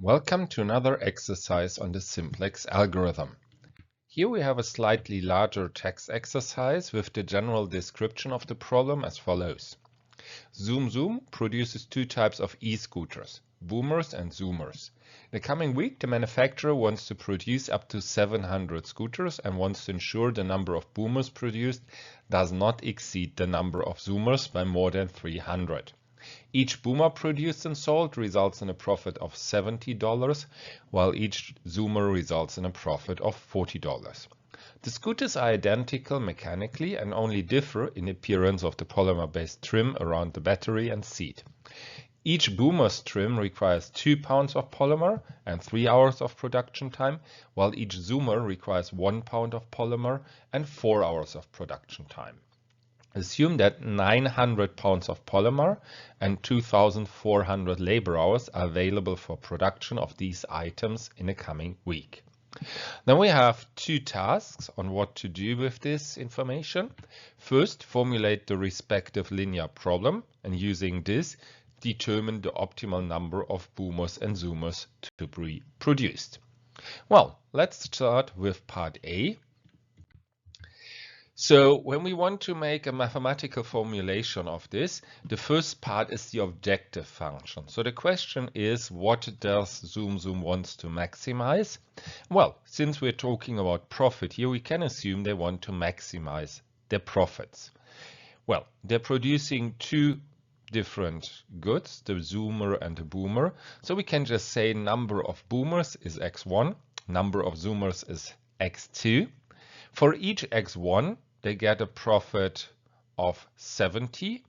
Welcome to another exercise on the Simplex algorithm. Here we have a slightly larger text exercise with the general description of the problem as follows. Zoom Zoom produces two types of e-scooters, boomers and zoomers. In the coming week, the manufacturer wants to produce up to 700 scooters and wants to ensure the number of boomers produced does not exceed the number of zoomers by more than 300. Each boomer produced and sold results in a profit of $70, while each zoomer results in a profit of $40. The scooters are identical mechanically and only differ in appearance of the polymer-based trim around the battery and seat. Each boomer's trim requires 2 pounds of polymer and 3 hours of production time, while each zoomer requires 1 pound of polymer and 4 hours of production time. Assume that 900 pounds of polymer and 2,400 labor hours are available for production of these items in the coming week. Then we have two tasks on what to do with this information. First, formulate the respective linear problem, and using this, determine the optimal number of boomers and zoomers to be produced. Well, let's start with part A. So when we want to make a mathematical formulation of this, the first part is the objective function. So the question is, what does Zoom Zoom wants to maximize? Well, since we're talking about profit here, we can assume they want to maximize their profits. Well, they're producing two different goods, the zoomer and the boomer. So we can just say number of boomers is x1, number of zoomers is x2. For each x1, they get a profit of 70,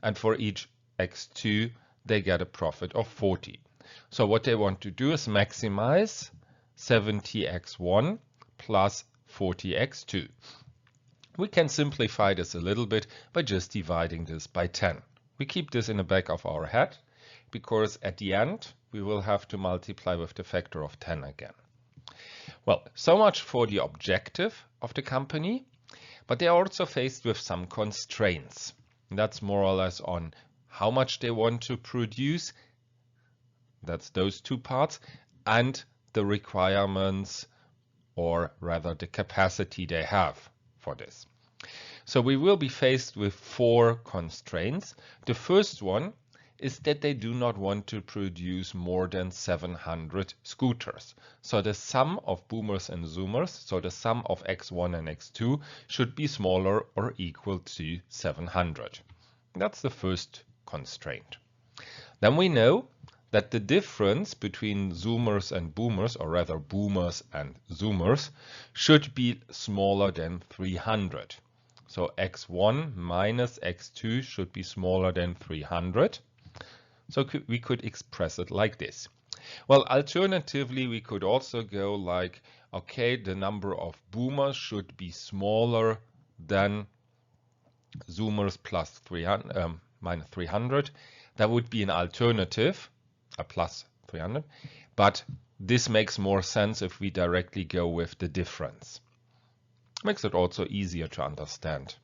and for each x2, they get a profit of 40. So what they want to do is maximize 70x1 plus 40x2. We can simplify this a little bit by just dividing this by 10. We keep this in the back of our head because at the end, we will have to multiply with the factor of 10 again. Well, so much for the objective of the company. But they are also faced with some constraints. That's more or less on how much they want to produce. That's those two parts. And the requirements, or rather the capacity they have for this. So we will be faced with 4 constraints. The first one is that they do not want to produce more than 700 scooters. So the sum of boomers and zoomers, so the sum of x1 and x2 should be smaller or equal to 700. That's the first constraint. Then we know that the difference between zoomers and boomers, or rather boomers and zoomers, should be smaller than 300. So x1 minus x2 should be smaller than 300. So we could express it like this. Well, alternatively, we could also go like, okay, the number of boomers should be smaller than zoomers plus 300, minus 300. That would be an alternative, a plus 300. But this makes more sense if we directly go with the difference. Makes it also easier to understand.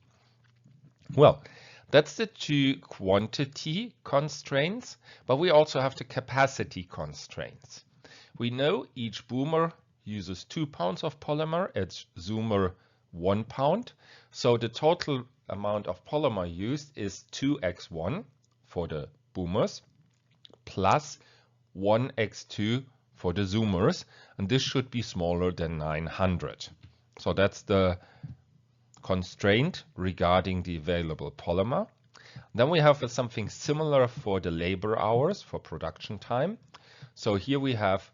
Well, that's the two quantity constraints, but we also have the capacity constraints. We know each boomer uses 2 pounds of polymer, each zoomer 1 pound. So the total amount of polymer used is 2x1 for the boomers plus 1x2 for the zoomers, and this should be smaller than 900. So that's the constraint regarding the available polymer. Then we have something similar for the labor hours for production time. So here we have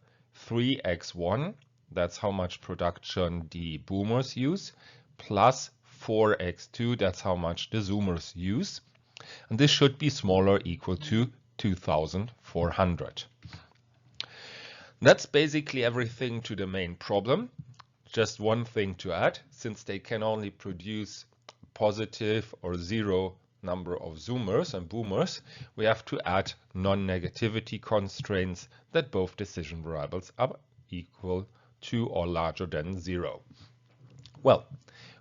3x1, that's how much production the boomers use, plus 4x2, that's how much the zoomers use. And this should be smaller or equal to 2,400. That's basically everything to the main problem. Just one thing to add, since they can only produce positive or 0 number of zoomers and boomers, we have to add non-negativity constraints that both decision variables are equal to or larger than 0. Well,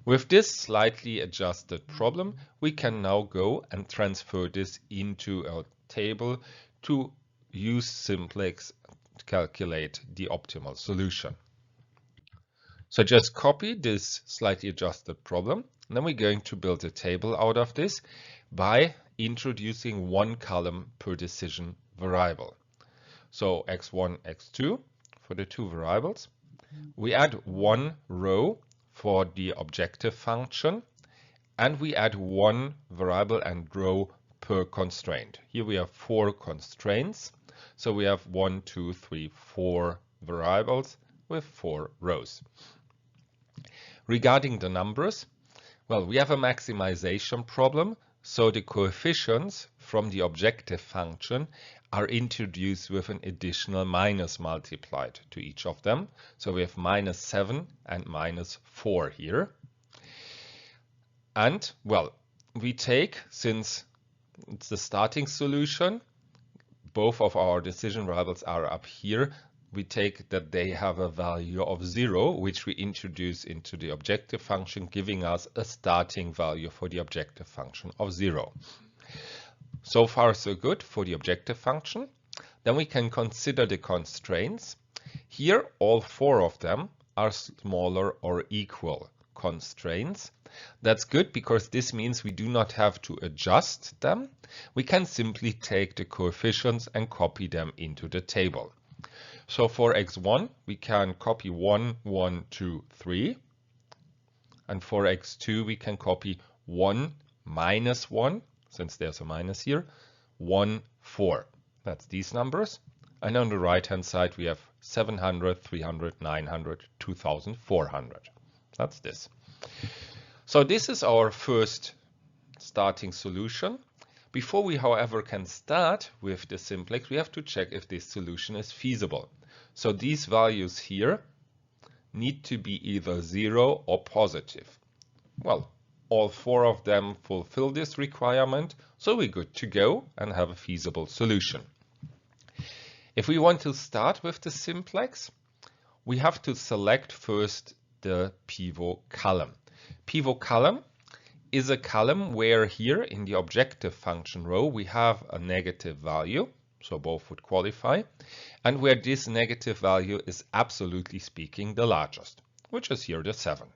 with this slightly adjusted problem, we can now go and transfer this into a table to use Simplex calculate the optimal solution. So just copy this slightly adjusted problem. And then we're going to build a table out of this by introducing one column per decision variable. So x1, x2 for the two variables. We add one row for the objective function, and we add one variable and row per constraint. Here we have 4 constraints. So we have 1, 2, 3, 4 variables with 4 rows. Regarding the numbers, well, we have a maximization problem. So the coefficients from the objective function are introduced with an additional minus multiplied to each of them. So we have -7 and -4 here. And, well, we take, since it's the starting solution, both of our decision variables are up here, we take that they have a value of 0, which we introduce into the objective function, giving us a starting value for the objective function of 0. So far, so good for the objective function. Then we can consider the constraints. Here, all 4 of them are smaller or equal constraints. That's good because this means we do not have to adjust them. We can simply take the coefficients and copy them into the table. So for x1, we can copy 1, 1, 2, 3. And for x2, we can copy 1, -1, since there's a minus here, 1, 4. That's these numbers. And on the right-hand side, we have 700, 300, 900, 2400. That's this. So this is our first starting solution. Before we, however, can start with the simplex, we have to check if this solution is feasible. So these values here need to be either 0 or positive. Well, all 4 of them fulfill this requirement, so we're good to go and have a feasible solution. If we want to start with the simplex, we have to select first the pivot column. Pivot column is a column where here in the objective function row we have a negative value, so both would qualify, and where this negative value is absolutely speaking the largest, which is here the 7.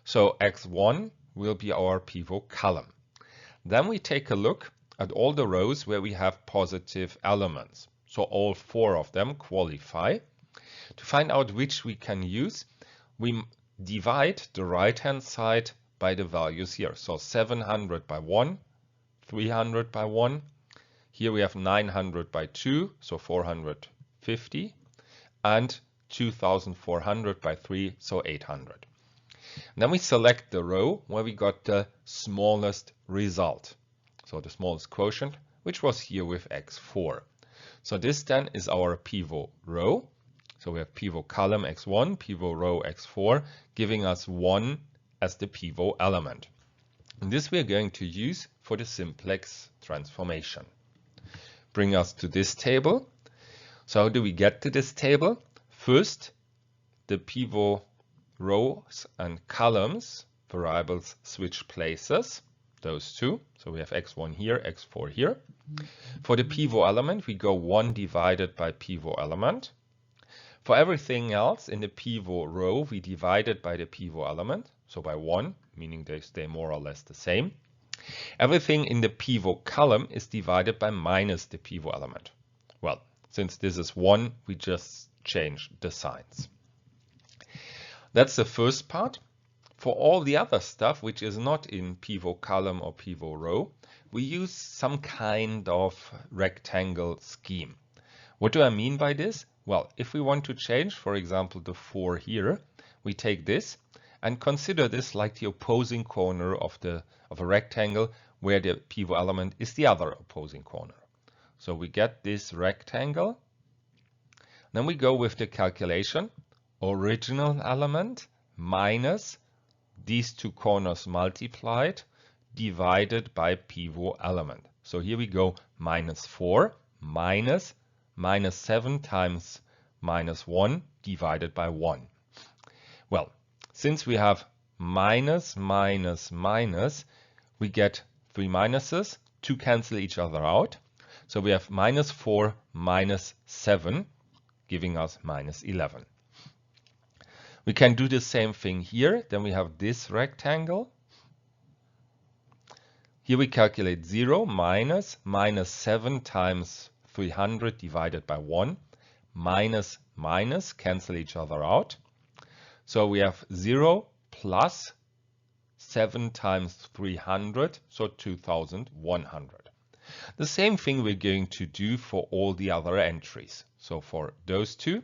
So x1 will be our pivot column. Then we take a look at all the rows where we have positive elements. So all 4 of them qualify. To find out which we can use, we divide the right-hand side by the values here. So 700 by 1, 300 by 1. Here we have 900 by 2, so 450. And 2400 by 3, so 800. And then we select the row where we got the smallest result. So the smallest quotient, which was here with x4. So this then is our pivot row. So we have pivot column x1, pivot row x4, giving us 1 as the pivot element. And this we are going to use for the simplex transformation. Bring us to this table. So how do we get to this table? First, the pivot rows and columns variables switch places, those two. So we have x1 here, x4 here. For the pivot element, we go 1 divided by pivot element. For everything else in the pivot row, we divide it by the pivot element, so by 1, meaning they stay more or less the same. Everything in the pivot column is divided by minus the pivot element. Well, since this is 1, we just change the signs. That's the first part. For all the other stuff, which is not in pivot column or pivot row, we use some kind of rectangle scheme. What do I mean by this? Well, if we want to change, for example, the 4 here, we take this and consider this like the opposing corner of a rectangle where the pivot element is the other opposing corner. So we get this rectangle. Then we go with the calculation, original element minus these two corners multiplied divided by pivot element. So here we go -4 minus -7 times -1 divided by 1. Well, since we have minus, minus, minus, we get 3 minuses to cancel each other out. So we have -4 minus 7 giving us minus 11. We can do the same thing here. Then we have this rectangle. Here we calculate 0 minus 7 times 300 divided by 1. Minus minus cancel each other out. So we have 0 plus 7 times 300, so 2100. The same thing we're going to do for all the other entries. So for those two,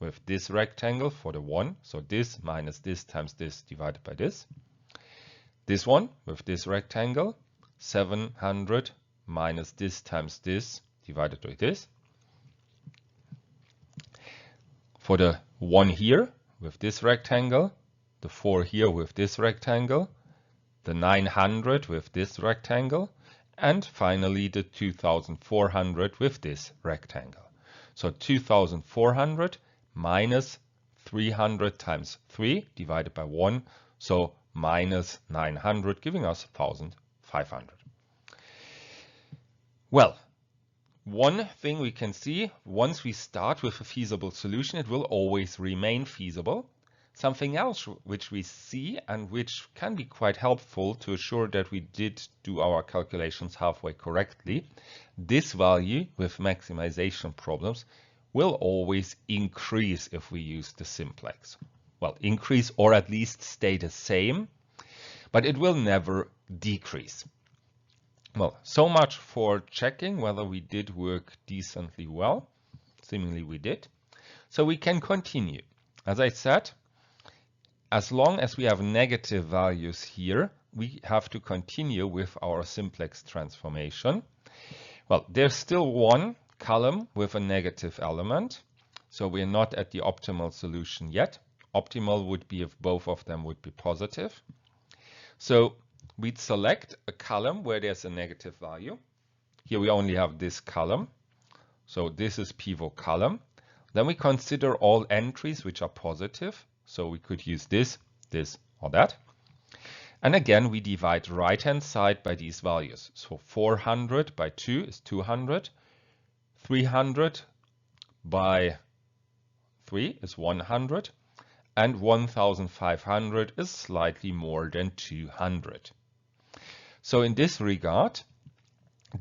with this rectangle for the 1, so this minus this times this divided by this. This one with this rectangle, 700 minus this times this divided by this. For the 1 here with this rectangle, the 4 here with this rectangle, the 900 with this rectangle, and finally the 2400 with this rectangle. So 2400 minus 300 times 3 divided by 1, so minus 900, giving us 1500. Well, one thing we can see, once we start with a feasible solution, it will always remain feasible. Something else which we see and which can be quite helpful to assure that we did do our calculations halfway correctly, this value with maximization problems will always increase if we use the simplex. Well, increase or at least stay the same, but it will never decrease. Well, so much for checking whether we did work decently well. Seemingly we did. So we can continue. As I said, as long as we have negative values here, we have to continue with our simplex transformation. Well, there's still one column with a negative element, so we're not at the optimal solution yet. Optimal would be if both of them would be positive. So we'd select a column where there's a negative value. Here we only have this column, so this is pivot column. Then we consider all entries which are positive, so we could use this, this, or that. And again, we divide right-hand side by these values. So 400 by 2 is 200. 300 by 3 is 100. And 1500 is slightly more than 200. So in this regard,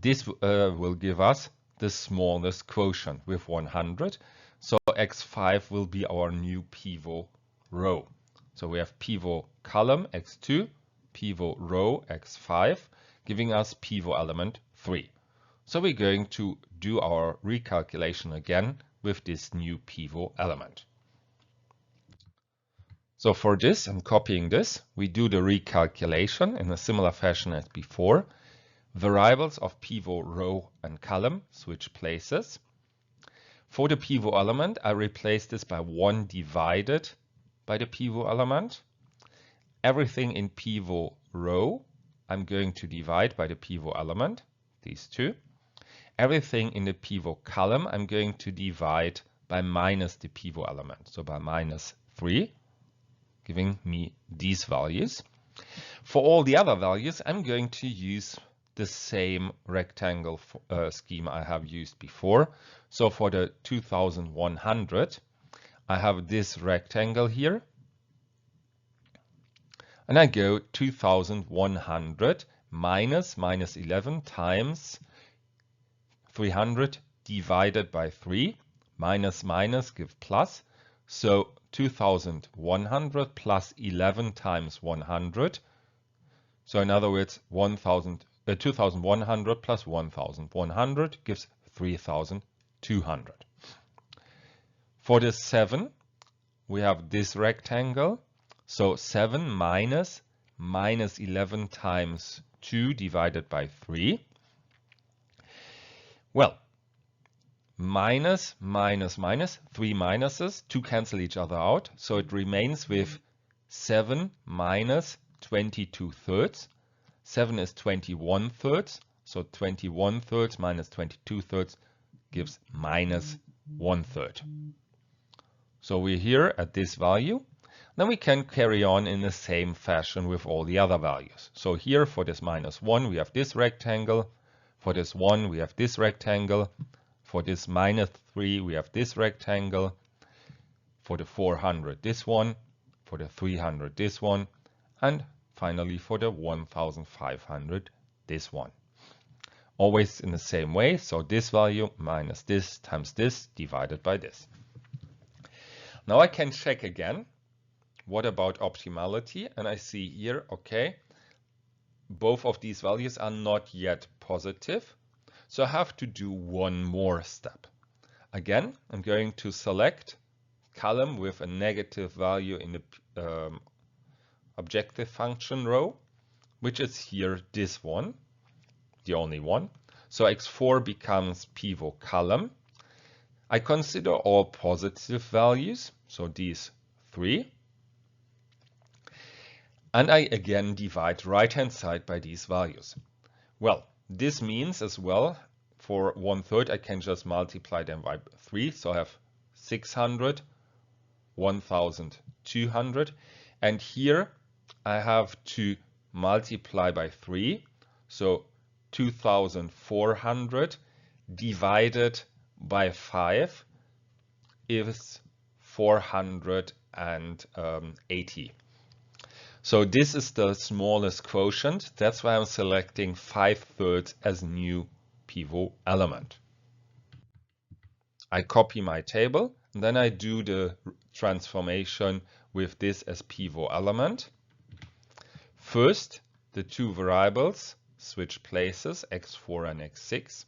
this will give us the smallest quotient with 100. So x5 will be our new pivot row. So we have pivot column x2, pivot row x5, giving us pivot element 3. So we're going to do our recalculation again with this new pivot element. So for this, I'm copying this. We do the recalculation in a similar fashion as before. Variables of pivot row and column switch places. For the pivot element, I replace this by 1 divided by the pivot element. Everything in pivot row, I'm going to divide by the pivot element, these two. Everything in the pivot column, I'm going to divide by minus the pivot element, so by minus 3, giving me these values. For all the other values, I'm going to use the same rectangle scheme I have used before. So for the 2100, I have this rectangle here. And I go 2100 minus 11 times 300 divided by 3. Minus minus give plus. So 2100 plus 11 times 100. So in other words, 2100 plus 1100 gives 3200. For the 7, we have this rectangle. So 7 minus 11 times 2 divided by 3. Well, minus, minus, minus, 3 minuses, 2 cancel each other out. So it remains with 7 minus 22 thirds. 7 is 21 thirds. So 21 thirds minus 22 thirds gives minus 1 third. So we're here at this value. Then we can carry on in the same fashion with all the other values. So here for this minus 1, we have this rectangle. For this 1, we have this rectangle. For this minus X3, we have this rectangle. For the 400, this one. For the 300, this one. And finally, for the 1500, this one. Always in the same way. So this value minus this times this divided by this. Now I can check again. What about optimality? And I see here, okay, both of these values are not yet positive. So I have to do one more step. Again, I'm going to select column with a negative value in the objective function row, which is here this one, the only one. So X4 becomes pivot column. I consider all positive values, so these three. And I again divide right-hand side by these values. Well, this means as well, for 1/3, I can just multiply them by 3. So I have 600, 1200. And here I have to multiply by 3. So 2400 divided by 5 is 480. So this is the smallest quotient. That's why I'm selecting 5/3 as new pivot element. I copy my table, and then I do the transformation with this as pivot element. First, the two variables switch places, x4 and x6.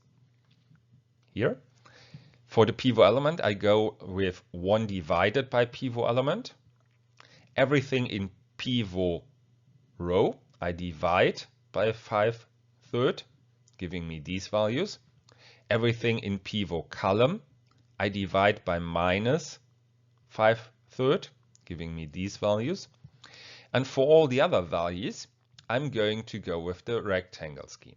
Here. For the pivot element, I go with 1 divided by pivot element. Everything in pivot row, I divide by 5/3, giving me these values. Everything in pivot column, I divide by minus 5/3, giving me these values. And for all the other values, I'm going to go with the rectangle scheme.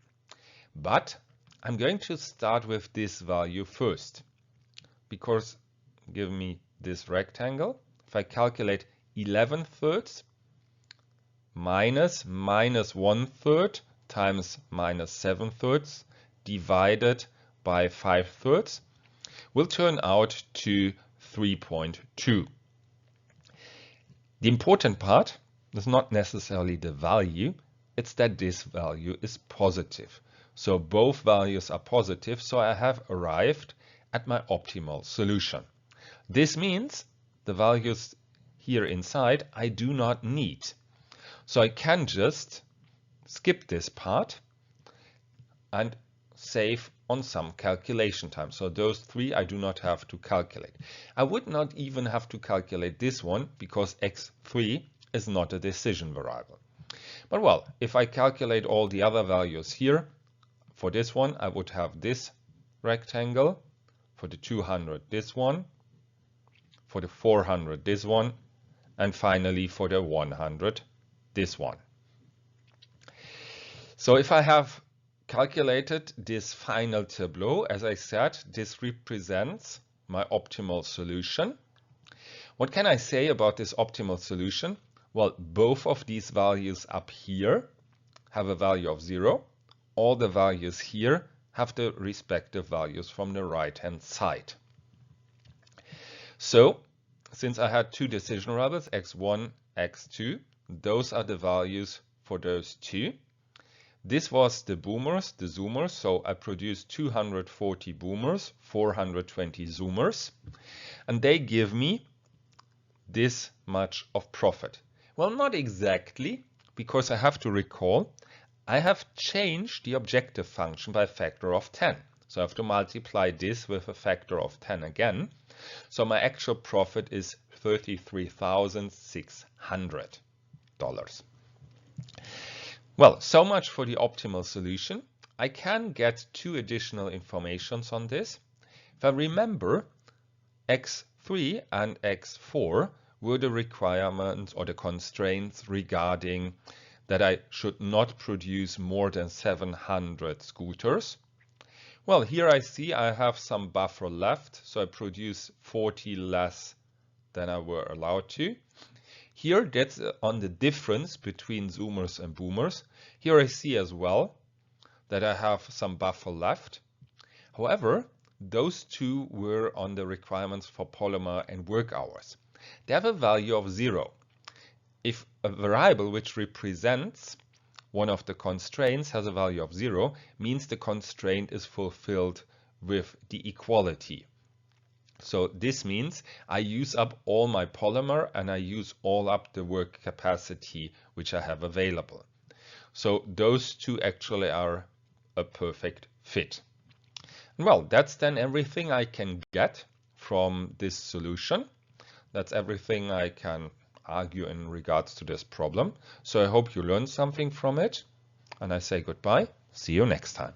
But I'm going to start with this value first, because give me this rectangle. If I calculate 11/3 minus 1/3 times minus 7/3 divided by 5/3 will turn out to 3.2. The important part is not necessarily the value, it's that this value is positive. So both values are positive, so I have arrived at my optimal solution. This means the values here inside I do not need. So I can just skip this part and save on some calculation time. So those three I do not have to calculate. I would not even have to calculate this one because x3 is not a decision variable. But well, if I calculate all the other values here, for this one I would have this rectangle, for the 200 this one, for the 400 this one, and finally for the 100 this one. So if I have calculated this final tableau, as I said, this represents my optimal solution. What can I say about this optimal solution? Well, both of these values up here have a value of 0. All the values here have the respective values from the right-hand side. So, since I had two decision variables, x1, x2, those are the values for those two. This was the boomers, the zoomers, so I produced 240 boomers, 420 zoomers, and they give me this much of profit. Well, not exactly, because I have to recall, I have changed the objective function by a factor of 10. So I have to multiply this with a factor of 10 again. So my actual profit is $33,600. Well, so much for the optimal solution. I can get two additional informations on this. If I remember, x3 and x4 were the requirements or the constraints regarding that I should not produce more than 700 scooters. Well, here I see I have some buffer left, so I produce 40 less than I were allowed to. Here, that's on the difference between zoomers and boomers. Here I see as well that I have some buffer left. However, those two were on the requirements for polymer and work hours. They have a value of 0. If a variable which represents one of the constraints has a value of 0, means the constraint is fulfilled with the equality. So this means I use up all my polymer and I use all up the work capacity which I have available. So those two actually are a perfect fit. Well, that's then everything I can get from this solution. That's everything I can argue in regards to this problem. So I hope you learned something from it, and I say goodbye. See you next time.